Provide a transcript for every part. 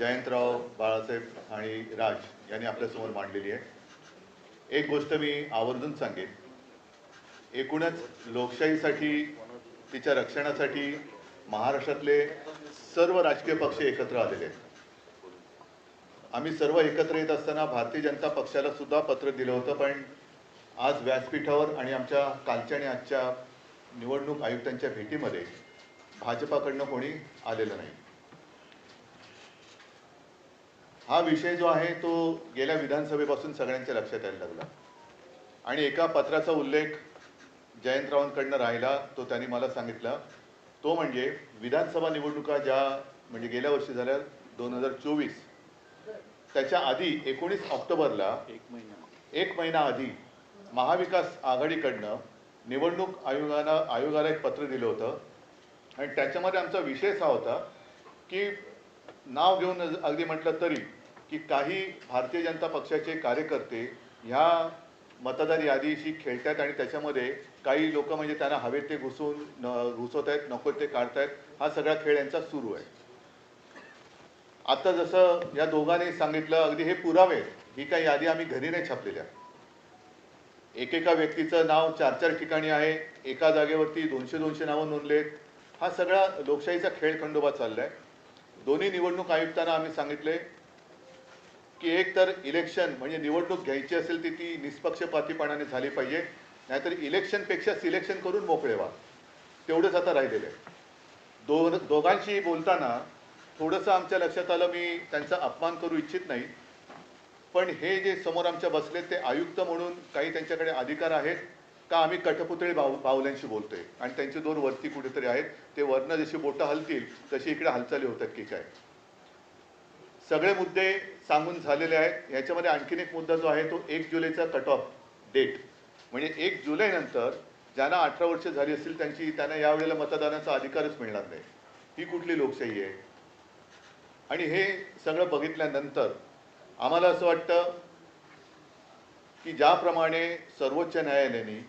जयंतराव, बाळासाहेब आणि राज यांनी आपल्यासमोर मांडलेली आहे। एक गोष्ट मी आवर्जून सांगेन, एकूणच लोकशाहीसाठी, तिच्या रक्षणासाठी महाराष्ट्रातले सर्व राजकीय पक्ष एकत्र आलेले आहेत। आम्ही सर्व एकत्र येत असताना भारतीय जनता पक्षाला सुद्धा पत्र दिलं होतं, पण आज व्यासपीठावर आणि आमच्या कालच्या आणि आजच्या निवडणूक आयुक्तांच्या भेटीमध्ये भाजपाकडनं कोणी आलेलं नाही। हा विषय जो आहे तो गेल्या विधानसभेपासून सगळ्यांच्या लक्षात यायला लागला आणि एका पत्राचा उल्लेख जयंतरावांकडनं राहिला, तो त्यांनी मला सांगितला। तो म्हणजे विधानसभा निवडणुका ज्या म्हणजे गेल्या वर्षी झाल्या 2024, त्याच्या आधी 19 ऑक्टोबरला एक महिना आधी महाविकास आघाडीकडनं निवडणूक आयोगाला एक पत्र दिलं होतं आणि त्याच्यामध्ये आमचा विषय असा होता की नाव घेऊन अगदी म्हटलं तरी की काही भारतीय जनता पक्षाचे कार्यकर्ते ह्या मतदार यादीशी खेळतात आणि त्याच्यामध्ये काही लोक म्हणजे त्यांना हवे ते घुसवत आहेत, नको ते काढतायत। हा सगळा खेळ यांचा सुरू आहे। आता जसं या दोघांनी सांगितलं, अगदी हे पुरावे, ही काही यादी आम्ही घरी नाही छापलेल्या। एकेका व्यक्तीचं नाव 4-4 ठिकाणी आहे, एका जागेवरती 200-200 नावं नोंदलेत। हा सगळा लोकशाहीचा खेळ खंडोबा चाललाय। दोन्ही निवडणूक आयुक्तांना आम्ही सांगितले की एक तर इलेक्शन म्हणजे निवडणूक घ्यायची असेल ती निष्पक्षपातीपणाने झाली पाहिजे, नाहीतर इलेक्शनपेक्षा सिलेक्शन करून मोकळे व्हा, तेवढंच आता राहिलेलं आहे। दोघांशी बोलताना थोडंसं आमच्या लक्षात आलं, मी त्यांचा अपमान करू इच्छित नाही, पण हे जे समोर आमच्या बसलेत ते आयुक्त म्हणून काही त्यांच्याकडे अधिकार आहेत का आम्ही कठपुतळी बाहुल्यांशी बोलतोय आणि त्यांचे दोन वरती कुठेतरी आहेत, ते वरनं जशी बोटं हलतील तशी इकडे हालचाली होतात की काय। सगळे मुद्दे सांगून झालेले आहेत। याच्यामध्ये आणखीन एक मुद्दा जो आहे तो 1 जुलैचा कट ऑफ डेट, म्हणजे 1 जुलै नंतर ज्यांना 18 वर्ष झाली असतील त्यांना यावेळेला मतदानाचा अधिकारच मिळणार नाही। ही कुठली लोकशाही आहे? आणि हे सगळं बघितल्यानंतर आम्हाला असं वाटतं की ज्याप्रमाणे सर्वोच्च न्यायालयाने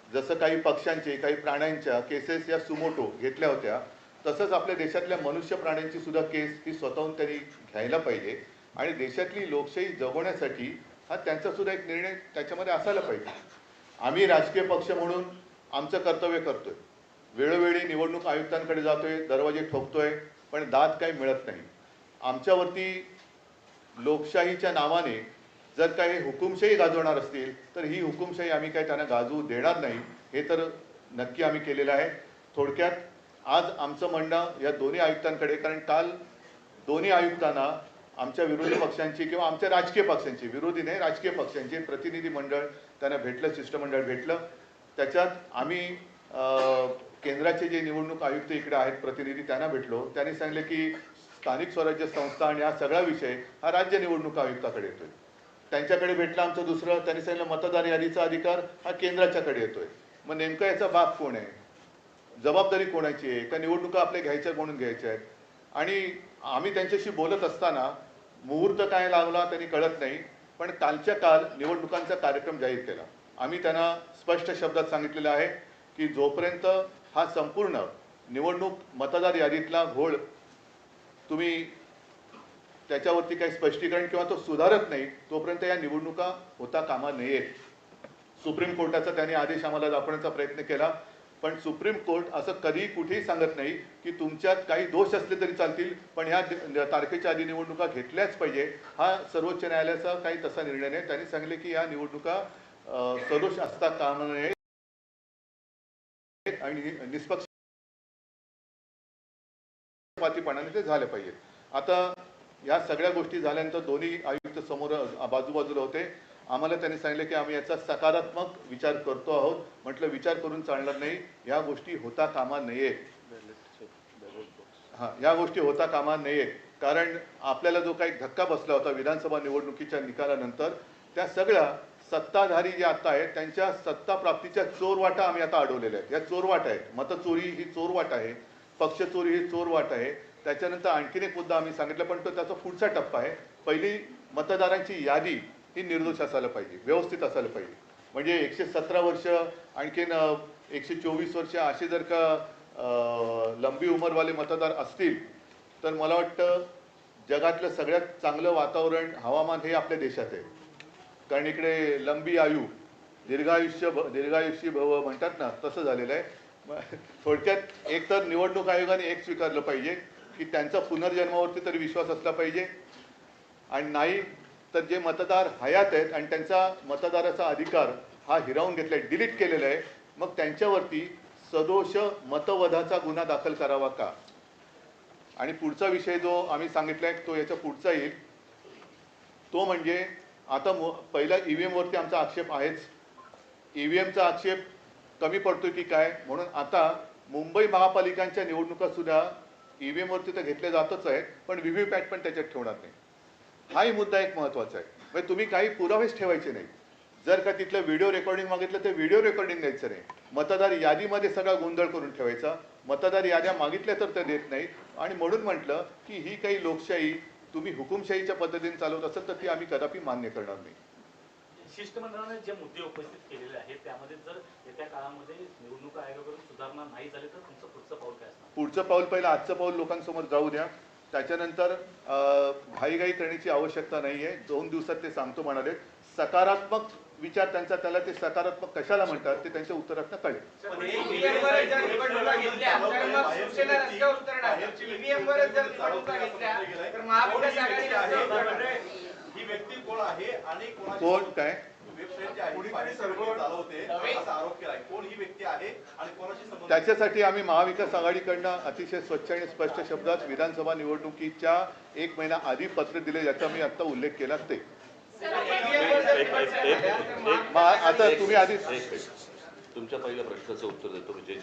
जसं काही पक्षांचे, काही प्राण्यांच्या केसेस या सुमोटो घेतल्या होत्या, तसंच आपल्या देशातल्या मनुष्य प्राण्यांची सुद्धा केस ही स्वतःहून त्यांनी घ्यायला पाहिजे आणि देशातली लोकशाही जगवण्यासाठी हा त्यांचा सुद्धा एक निर्णय त्याच्यामध्ये असायला पाहिजे। आम्ही राजकीय पक्ष म्हणून आमचं कर्तव्य करतोय, वेळोवेळी निवडणूक आयुक्तांकडे जातोय, दरवाजे ठोकतोय, पण दाद काही मिळत नाही। आमच्यावरती लोकशाहीच्या नावाने जर काही हुकुमशाही गाजवणार असतील तर ही हुकुमशाही आम्ही काही त्यांना गाजवू देणार नाही, हे तर नक्की आम्ही केलेलं आहे। थोडक्यात आज आमचं म्हणणं या दोन्ही आयुक्तांकडे, कारण काल दोन्ही आयुक्तांना आमच्या विरोधी पक्षांची किंवा आमच्या राजकीय पक्षांची, विरोधी नाही राजकीय पक्षांचे प्रतिनिधी मंडळ त्यांना भेटलं, शिष्टमंडळ भेटलं। त्याच्यात आम्ही केंद्राचे जे निवडणूक आयुक्त इकडे आहेत प्रतिनिधी त्यांना भेटलो। त्यांनी सांगितले की स्थानिक स्वराज्य संस्था आणि हा सगळा विषय हा राज्य निवडणूक आयुक्ताकडे येतोय। त्यांच्याकडे भेटलं आमचं दुसरं, त्यांनी सांगितलं मतदार यादीचा अधिकार हा केंद्राच्याकडे येतोय। मग नेमकं याचा बाप कोण आहे? जबाबदारी कोणाची आहे? का निवडणुका आपल्या घ्यायच्या म्हणून घ्यायच्या आहेत? आणि आम्ही त्यांच्याशी बोलत असताना मुहूर्त काय लावला त्यांनी कळत नाही, पण कालच्या काल निवडणुकांचा कार्यक्रम जाहीर केला। आम्ही त्यांना स्पष्ट शब्दात सांगितलेलं आहे की जोपर्यंत हा संपूर्ण निवडणूक मतदार यादीतला घोळ तुम्ही त्याच्यावरती काही स्पष्टीकरण किंवा तो सुधारत नाही, तोपर्यंत या निवडणुका होता कामा नयेत। सुप्रीम कोर्टाचा त्यांनी आदेश आम्हाला दाखवण्याचा प्रयत्न केला, पण सुप्रीम कोर्ट असं कधी कुठेही सांगत नाही की तुमच्यात काही दोष असले तरी चालतील, पण ह्या तारखेच्या आधी निवडणुका घेतल्याच पाहिजे। हा सर्वोच्च न्यायालयाचा काही तसा निर्णय नाही। त्यांनी सांगितले की या निवडणुका सदोष असता कामा नये आणि निष्पक्षपातीपणाने ते झाले पाहिजे। आता या सगळ्या गोष्टी झाल्यानंतर दोन्ही आयुक्त समोर बाजूबाजूला होते। आम्हाला त्यांनी सांगितले की आम्ही याचा सकारात्मक विचार करतो आहोत। म्हटलं विचार करून चालणार नाही, या गोष्टी होता कामा नयेत। या गोष्टी होता कामा नयेत, कारण आपल्याला जो काही धक्का बसला होता विधानसभा निवडणुकीच्या निकालानंतर, त्या सगळ्या सत्ताधारी जे आता आहेत त्यांच्या सत्ता प्राप्तीच्या चोरवाटा आम्ही आता अडवलेल्या आहेत। या चोरवाटा आहेत, मतचोरी ही चोरवाट आहे, पक्षचोरी ही चोरवाट आहे। त्याच्यानंतर आणखीन एक मुद्दा आम्ही सांगितलं, पण तो त्याचा पुढचा टप्पा आहे। पहिली मतदारांची यादी ही निर्दोष असायला पाहिजे, व्यवस्थित असायला पाहिजे। म्हणजे 117 वर्ष आणखीन 124 वर्ष असे जर का लंबी उमरवाले मतदार असतील तर मला वाटतं जगातलं सगळ्यात चांगलं वातावरण हवामान हे आपल्या देशात आहे. कारण इकडे लंबी आयु दीर्घायुष्य भव म्हणतात ना, तसं झालेलं आहे. थोडक्यात एक तर निवडणूक आयोगाने एक स्वीकारलं पाहिजे की त्यांचा पुनर्जन्मावरती तरी विश्वास असला पाहिजे, आणि नाही तर जे मतदार हयात आहेत आणि त्यांचा मतदाराचा अधिकार हा हिरावून घेतला आहे, डिलीट केलेला आहे, मग त्यांच्यावरती सदोष मतवधाचा गुन्हा दाखल करावा का. आणि पुढचा विषय जो आम्ही सांगितला आहे तो याच्या पुढचा येईल, तो म्हणजे आता पहिला EVM वरती आमचा आक्षेप आहेच. EVMचा आक्षेप कमी पडतोय की काय, म्हणून आता मुंबई महापालिकांच्या निवडणुका सुद्धा EVM वरती तर घेतल्या जातच आहेत, पण VVPAT पण त्याच्यात ठेवणार नाही. हाही मुद्दा एक महत्त्वाचा आहे. म्हणजे तुम्ही काही पुरावेच ठेवायचे नाही. जर का तिथलं व्हिडिओ रेकॉर्डिंग मागितलं तर व्हिडिओ रेकॉर्डिंग द्यायचं नाही. मतदार यादीमध्ये सगळा गोंधळ करून ठेवायचा. मतदार याद्या मागितल्या तर ते देत नाहीत. आणि म्हणून म्हटलं की ही काही लोकशाही तुम्ही हुकुमशाहीच्या पद्धतीने चालवत असेल तर ती आम्ही कदापि मान्य करणार नाही. शिष्टमंडळाने जे मुद्दे उपस्थित केलेले आहेत त्यामध्ये जर येत्या काळामध्ये निवडणूक आयोगाकडून सुधारणा नाही झाली तर तुमचं पुढचं पाऊल काय असणार? पुढचं पाऊल पहिलं आजचं पाऊल लोकांसमोर जाऊ द्या. त्याच्यानंतर घाईघाई करण्याची आवश्यकता नाही आहे. 2 दिवसात ते सांगतो म्हणाले. सकारात्मक विचार त्यांचा, त्याला ते सकारात्मक कशाला म्हणतात ते त्यांच्या उत्तरातनं कळेल. कोण काय त्याच्यासाठी आम्ही महाविकास आघाडीकडनं अतिशय स्वच्छ आणि स्पष्ट शब्दात विधानसभा निवडणुकीच्या 1 महिना आधी पत्र दिले, ज्याचा मी आता उल्लेख केला ते. आता तुम्ही आधी तुमच्या पहिल्या प्रश्नाचं उत्तर देतो म्हणजे